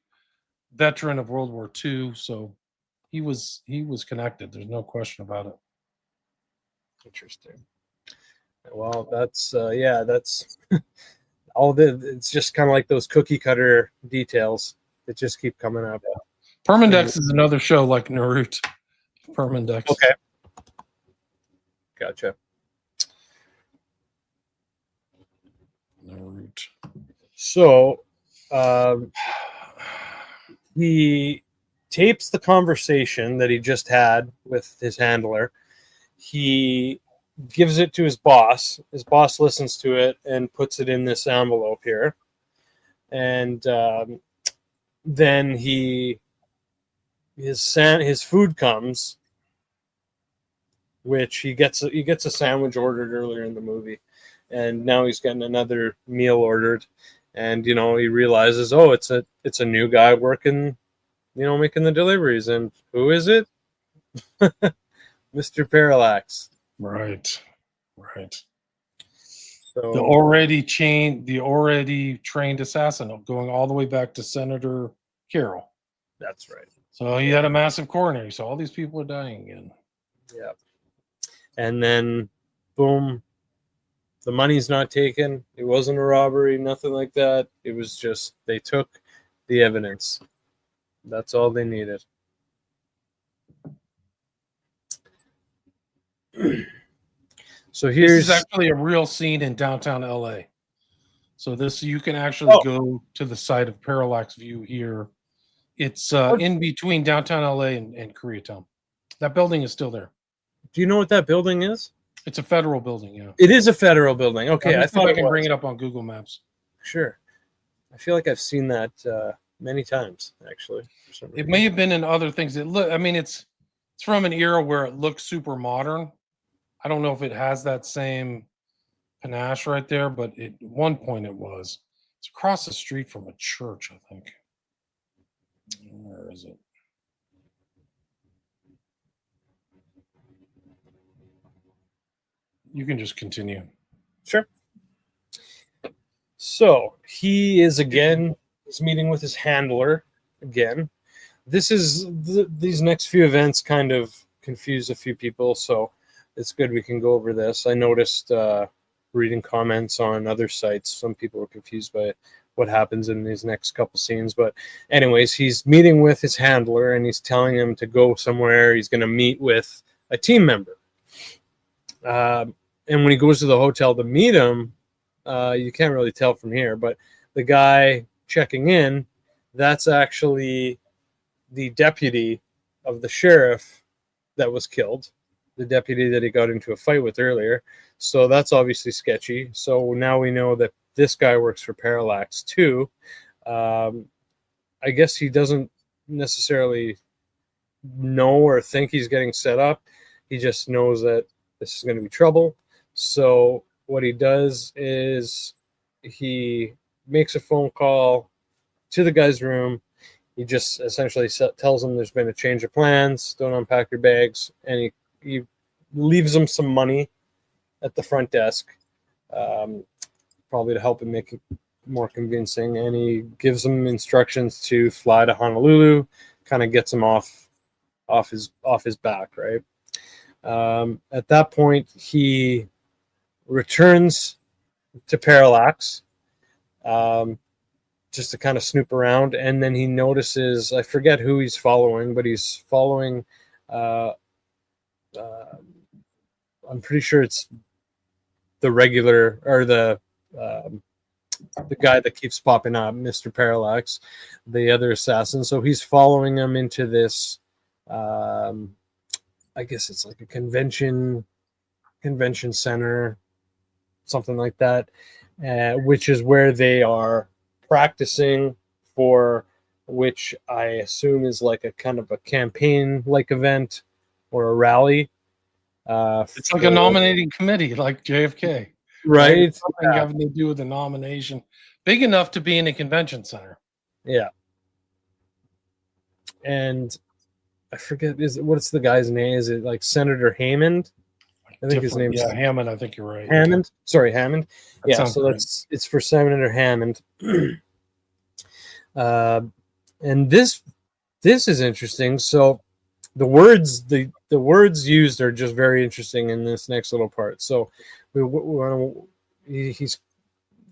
veteran of World War II. So he was connected. There's no question about it. Interesting. Well, that's all it's just kind of like those cookie cutter details that just keep coming up. Permindex is another show like Naruto. Permindex. Okay. Gotcha. Naruto. So he tapes the conversation that he just had with his handler. He gives it to his boss. His boss listens to it and puts it in this envelope here. And then his food comes, which he gets a sandwich ordered earlier in the movie, and now he's getting another meal ordered, and he realizes, oh, it's a new guy working, making the deliveries, and who is it? Mr. Parallax. Right. So The already trained assassin, going all the way back to Senator Carroll. that's right. So he had a massive coronary. So all these people are dying again. Yeah. And then, boom, the money's not taken. It wasn't a robbery, nothing like that. It was just they took the evidence. That's all they needed. So This here's is actually a real scene in downtown LA. So you can actually go to the site of Parallax View here. It's in between downtown LA and Koreatown. That building is still there. Do you know what that building is? It's a federal building, yeah. It is a federal building. Okay, I thought I can bring it up on Google Maps. Sure. I feel like I've seen that many times, actually. For some It reason. may have been in other things. It's It's from an era where it looks super modern. I don't know if it has that same panache right there, but at one point it was. It's across the street from a church, I think. Where is it? You can just continue. Sure. So he is again. He's meeting with his handler again. These next few events kind of confuse a few people, so it's good we can go over this. I noticed reading comments on other sites, some people were confused by what happens in these next couple scenes. But anyways, he's meeting with his handler and he's telling him to go somewhere. He's going to meet with a team member. And when he goes to the hotel to meet him, you can't really tell from here, but the guy checking in, that's actually the deputy of the sheriff that was killed, the deputy that he got into a fight with earlier. So that's obviously sketchy. So now we know that this guy works for Parallax too. I guess he doesn't necessarily know or think he's getting set up. He just knows that this is going to be trouble. So what he does is he makes a phone call to the guy's room. He just essentially tells him there's been a change of plans. Don't unpack your bags. And he leaves him some money at the front desk, probably to help him make it more convincing. And he gives him instructions to fly to Honolulu, kind of gets him off his back, right? At that point, he returns to Parallax, just to kind of snoop around, and then he notices, I forget who he's following, but he's following, I'm pretty sure it's the regular, or the guy that keeps popping up, Mr. Parallax, the other assassin. So he's following him into this, I guess it's like a convention center, something like that, which is where they are practicing for, which I assume is like a kind of a campaign-like event or a rally. It's like a nominating committee, like JFK. Right? Something having to do with the nomination. Big enough to be in a convention center. Yeah. And I forget, what's the guy's name? Is it like Senator Hammond? I think his name's Hammond. I think you're right. Hammond. Sorry, Hammond. That So it's for Senator Hammond. And this is interesting. So the words used are just very interesting in this next little part. So he's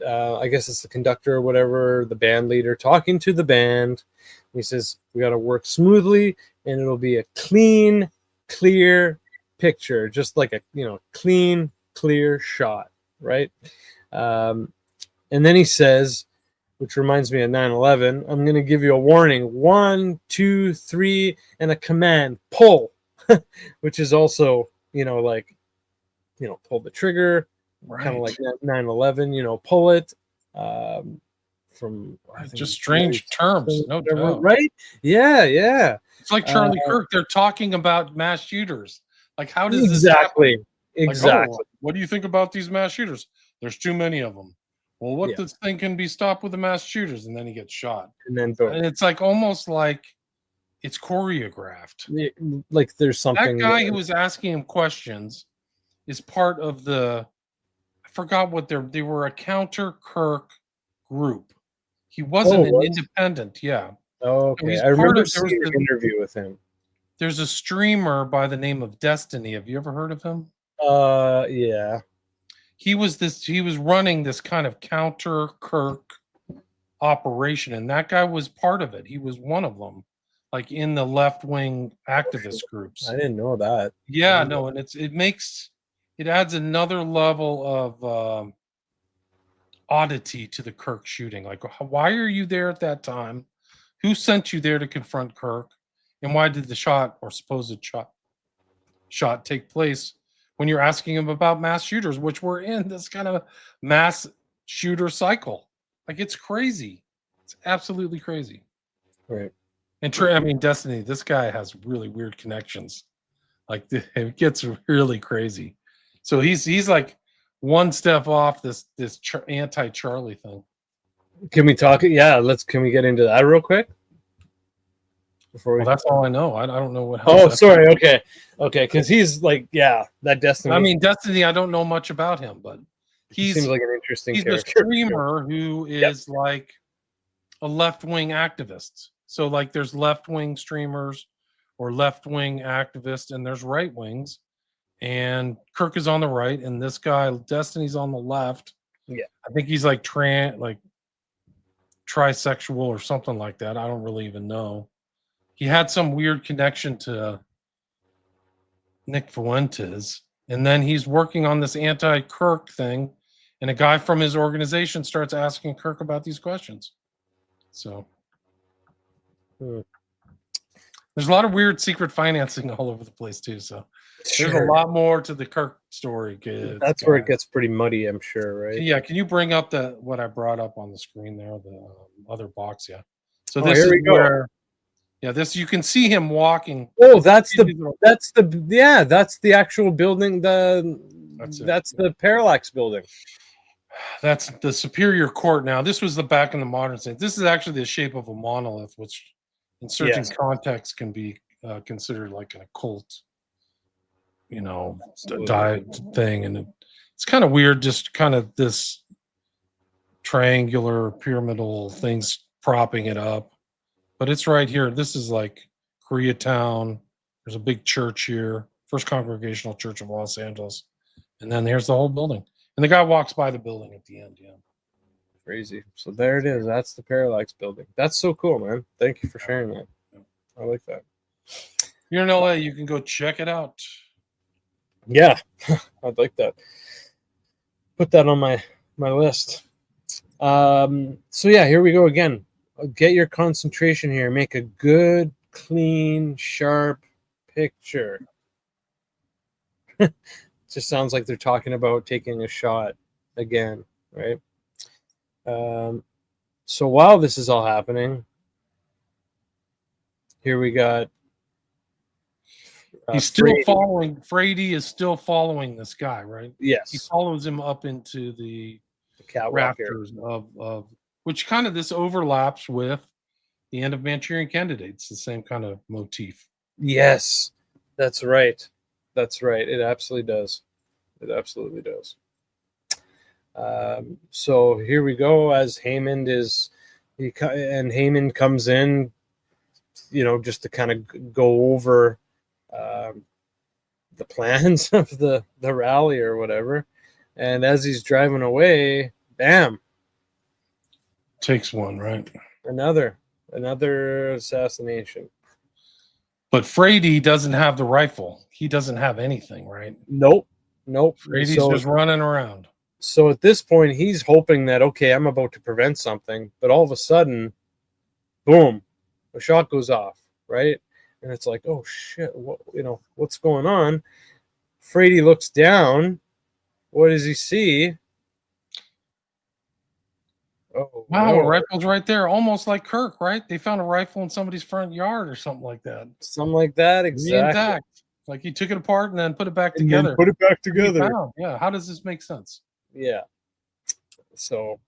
I guess it's the conductor or whatever, the band leader, talking to the band. He says, we got to work smoothly and it'll be a clean, clear picture, just like a clean, clear shot, right? And then he says, which reminds me of 9/11, I'm going to give you a warning: 1, 2, 3, and a command: pull, which is also pull the trigger, right. Kind of like 9/11, pull it. From just strange terms, no doubt. Right? Yeah. It's like Charlie Kirk. They're talking about mass shooters. Like, how does exactly? This happen? Exactly. Like, what do you think about these mass shooters? There's too many of them. Well, what this thing can be stopped with the mass shooters, and then he gets shot. And then boom. And it's like almost like it's choreographed. Like there's something. That guy who was asking him questions is part of the. I forgot what they were a counter Kirk group. He wasn't an independent. Yeah. Oh, okay. I remember seeing an interview with him. There's a streamer by the name of Destiny. Have you ever heard of him? Yeah. He was running this kind of counter Kirk operation, and that guy was part of it. He was one of them, like in the left-wing activist groups. I didn't know that. Yeah, no, and it adds another level of oddity to the Kirk shooting. Like, why are you there at that time? Who sent you there to confront Kirk? And why did the shot or supposed shot take place when you're asking him about mass shooters, which we're in this kind of mass shooter cycle? Like, it's crazy. It's absolutely crazy. Right. And Destiny, this guy has really weird connections. Like it gets really crazy. So he's like one step off this anti-Charlie thing. Can we talk? Yeah, can we get into that real quick? Before Well, that's all I know. I don't know what else. Oh, sorry. Okay. Because he's like, yeah, that Destiny. I mean, Destiny, I don't know much about him, but he seems like an interesting he's character. a streamer who is like a left-wing activist. So like there's left-wing streamers or left-wing activists, and there's right wings. And Kirk is on the right, and this guy, Destiny's on the left. Yeah. I think he's like trisexual or something like that. I don't really even know. He had some weird connection to Nick Fuentes, and then he's working on this anti-Kirk thing, and a guy from his organization starts asking Kirk about these questions. So there's a lot of weird secret financing all over the place too. So there's a lot more to the Kirk story, kids. That's where it gets pretty muddy, I'm sure, right? Yeah. Can you bring up what I brought up on the screen there, the other box? Yeah. So this is where. Yeah, you can see him walking. Oh, that's the actual building. That's the Parallax building. That's the Superior Court. Now, this was back in the modern sense. This is actually the shape of a monolith, which in certain contexts can be considered like an occult, diet thing. And it's kind of weird, just kind of this triangular pyramidal things propping it up. But it's right here. This is like Koreatown. There's a big church here, First Congregational Church of Los Angeles. And then there's the whole building. And the guy walks by the building at the end, yeah. Crazy. So there it is. That's the Parallax building. That's so cool, man. Thank you for sharing that. I like that. You're in LA, you can go check it out. Yeah, I'd like that. Put that on my list. So yeah, here we go again. Get your concentration here. Make a good, clean, sharp picture. Just sounds like they're talking about taking a shot again, right? So while this is all happening, here we got. He's still following. Frady is still following this guy, right? Yes. He follows him up into the rafters of which kind of this overlaps with the end of Manchurian Candidates, the same kind of motif. Yes, that's right. That's right. It absolutely does. It absolutely does. So here we go. As Hammond Hammond comes in, just to kind of go over the plans of the rally or whatever. And as he's driving away, bam. Takes one, right? Another assassination. But Frady doesn't have the rifle. He doesn't have anything, right? Nope. Frady's just running around. So at this point, he's hoping that, okay, I'm about to prevent something. But all of a sudden, boom, a shot goes off, right? And it's like, oh, shit, what's going on? Frady looks down. What does he see? Oh, wow, a rifle's right there, almost like Kirk, right? They found a rifle in somebody's front yard or something like that. Something like that, exactly. Intact. Like he took it apart and then put it back together. Yeah, how does this make sense? Yeah. So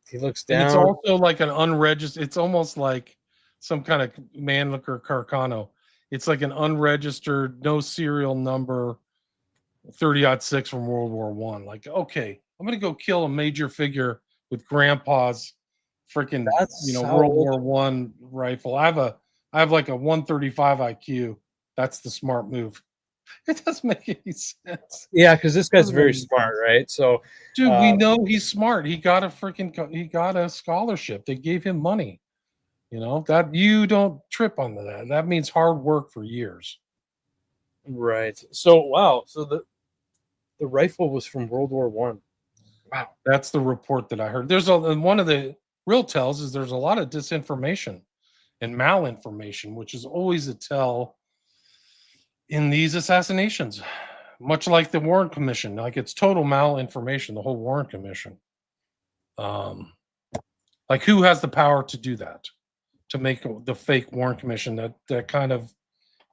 he looks down. And it's also like an unregistered, it's almost like some kind of Mannlicher Carcano. It's like an unregistered, no serial number 30-06 from World War I. Like, okay, I'm going to go kill a major figure with grandpa's freaking World War I rifle. I have like a 135 IQ. That's the smart move. It doesn't make any sense. Yeah, because this guy's very smart, right? So, dude, we know he's smart. He got a scholarship. They gave him money. That you don't trip on that. That means hard work for years. Right. So wow. So the rifle was from World War I. Wow, that's the report that I heard. One of the real tells is there's a lot of disinformation and malinformation, which is always a tell in these assassinations, much like the Warren Commission. Like it's total malinformation, the whole Warren Commission. Like who has the power to do that? To make the fake Warren Commission that kind of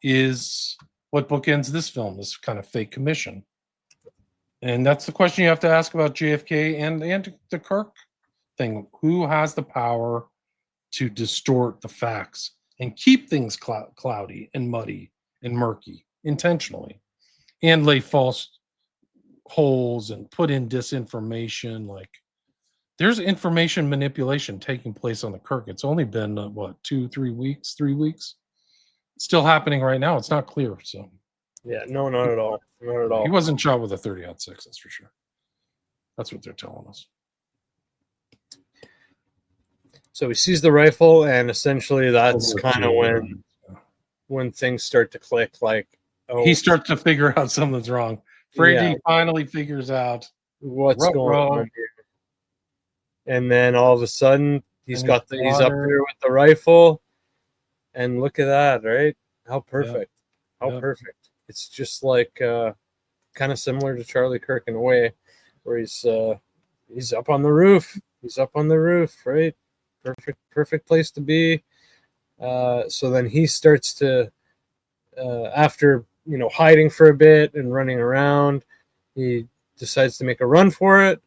is what bookends this film, this kind of fake commission. And that's the question you have to ask about JFK and the Kirk thing. Who has the power to distort the facts and keep things cloudy and muddy and murky intentionally, and lay false holes and put in disinformation? Like, there's information manipulation taking place on the Kirk. It's only been 3 weeks. It's still happening right now. It's not clear. So Yeah, no, not at all. Not at all. he wasn't shot with a 30-06, that's for sure. That's what they're telling us. So he sees the rifle, and essentially that's kind of when things start to click. Like, he starts to figure out something's wrong. Frady finally figures out what's going on here. And then all of a sudden, he's up there with the rifle, and look at that, right? How perfect! How perfect! It's just like kind of similar to Charlie Kirk in a way, where he's up on the roof. He's up on the roof, right? Perfect place to be. So then he starts to, after hiding for a bit and running around, he decides to make a run for it,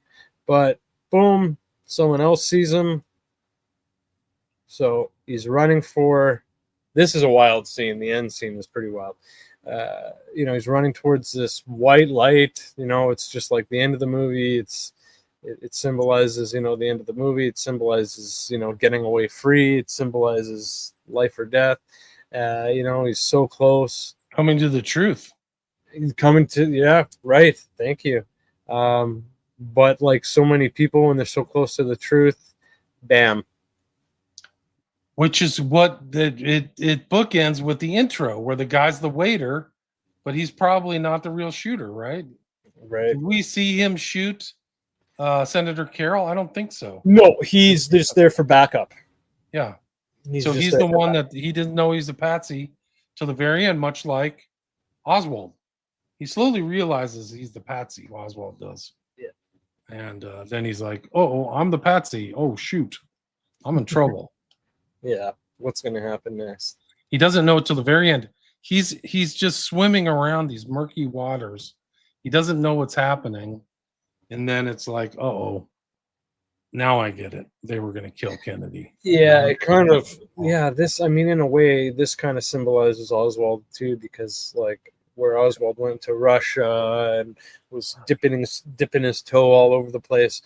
but boom, someone else sees him. So he's running for. This is a wild scene. The end scene is pretty wild. He's running towards this white light. It's just like the end of the movie. It symbolizes, the end of the movie. It symbolizes, getting away free. It symbolizes life or death. He's so close. Coming to the truth. He's coming to, yeah, right. Thank you. But like so many people, when they're so close to the truth, bam. Which is what it bookends with the intro, where the guy's the waiter, but he's probably not the real shooter, right? Right. Did we see him shoot Senator Carroll? I don't think so. No, he's just there for backup. Yeah. He's the one that he didn't know he's a patsy till the very end, much like Oswald. He slowly realizes he's the patsy, Oswald does. Yeah. And then he's like, oh, I'm the patsy. Oh, shoot. I'm in trouble. Yeah. What's going to happen next? He doesn't know it till the very end. He's just swimming around these murky waters. He doesn't know what's happening. And then it's like, now I get it. They were going to kill Kennedy. Yeah, it kind of, in a way, this kind of symbolizes Oswald too, because like where Oswald went to Russia and was dipping his toe all over the place.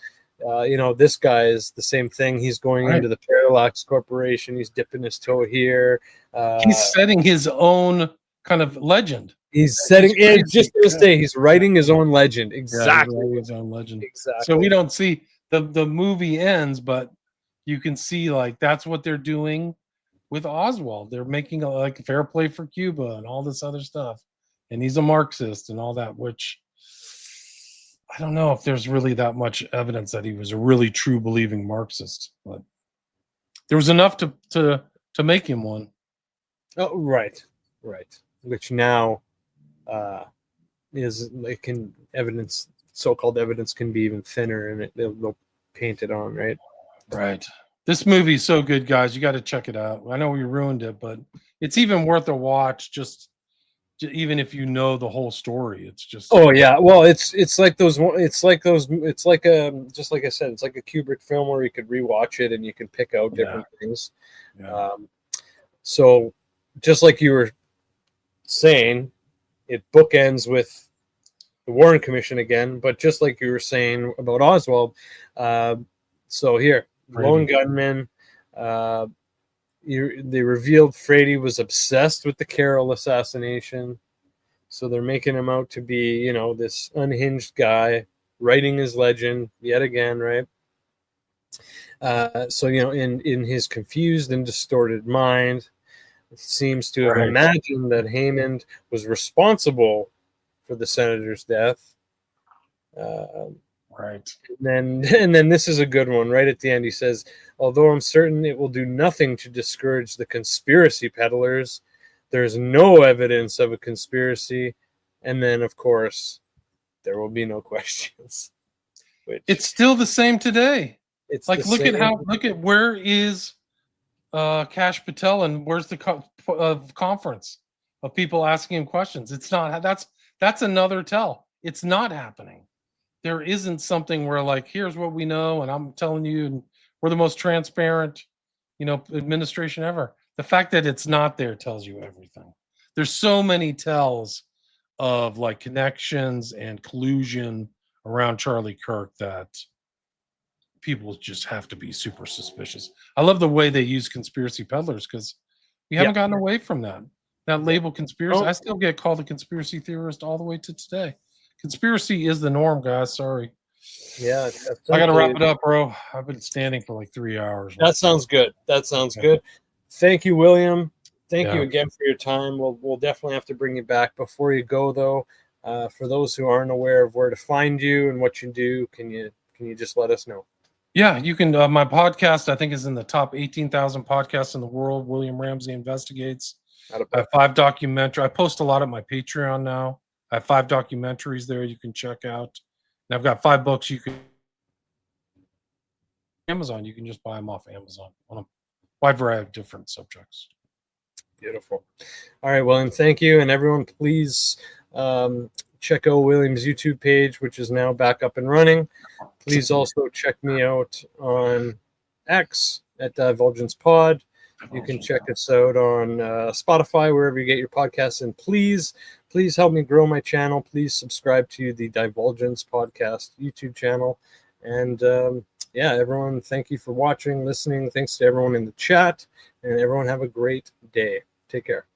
This guy is the same thing. He's going into the Parallax Corporation. He's dipping his toe here. He's setting his own kind of legend. He's setting it just to stay. He's writing his own legend. Exactly. Yeah, his own legend. Exactly. So we don't see the movie ends, but you can see like that's what they're doing with Oswald. They're making like fair play for Cuba and all this other stuff. And he's a Marxist and all that, which I don't know if there's really that much evidence that he was a really true believing Marxist, but there was enough to make him one. Oh, right. Which now is like evidence. So-called evidence can be even thinner, and they'll paint it on, right? Right. This movie is so good, guys. You got to check it out. I know we ruined it, but it's even worth a watch. Just even if you know the whole story, it's just. Oh yeah, well, it's like those. It's like just like I said, it's like a Kubrick film where you could rewatch it and you can pick out different things. Yeah. So, just like you were saying, it bookends with the Warren Commission again, but just like you were saying about Oswald. So here, lone gunman. They revealed Frady was obsessed with the Carroll assassination. So they're making him out to be, this unhinged guy writing his legend yet again, right? So, in his confused and distorted mind, he seems to have imagined that Hammond was responsible for the senator's death. Right. And then this is a good one. Right at the end, he says, although I'm certain it will do nothing to discourage the conspiracy peddlers, there's no evidence of a conspiracy. And then, of course, there will be no questions. It's still the same today. It's like, look at where is Kash Patel and where's the conference? of people asking him questions. It's not, that's another tell. It's not happening. There isn't something where like, here's what we know, and I'm telling you, and we're the most transparent, administration ever. The fact that it's not there tells you everything. There's so many tells of like connections and collusion around Charlie Kirk that people just have to be super suspicious. I love the way they use conspiracy peddlers because we haven't gotten away from that. That label conspiracy. I still get called a conspiracy theorist all the way to today. Conspiracy is the norm, guys. Sorry. Yeah. I got to wrap it up, bro. I've been standing for like 3 hours. That sounds good. That sounds good. Thank you, William. Thank you again for your time. We'll definitely have to bring you back. Before you go, though, for those who aren't aware of where to find you and what you do, can you just let us know? Yeah, you can. My podcast, I think, is in the top 18,000 podcasts in the world. William Ramsey Investigates. I have 5 documentaries. I post a lot at my Patreon now. I have 5 documentaries there you can check out. And I've got 5 books you can Amazon. You can just buy them off Amazon on a wide variety of different subjects. Beautiful. All right, William, thank you. And everyone, please check out William's YouTube page, which is now back up and running. Please also check me out on X at Divulgence Pod. You can check us out on Spotify, wherever you get your podcasts. And please help me grow my channel. Please subscribe to the Divulgence Podcast YouTube channel. And everyone, thank you for watching, listening. Thanks to everyone in the chat. And everyone have a great day. Take care.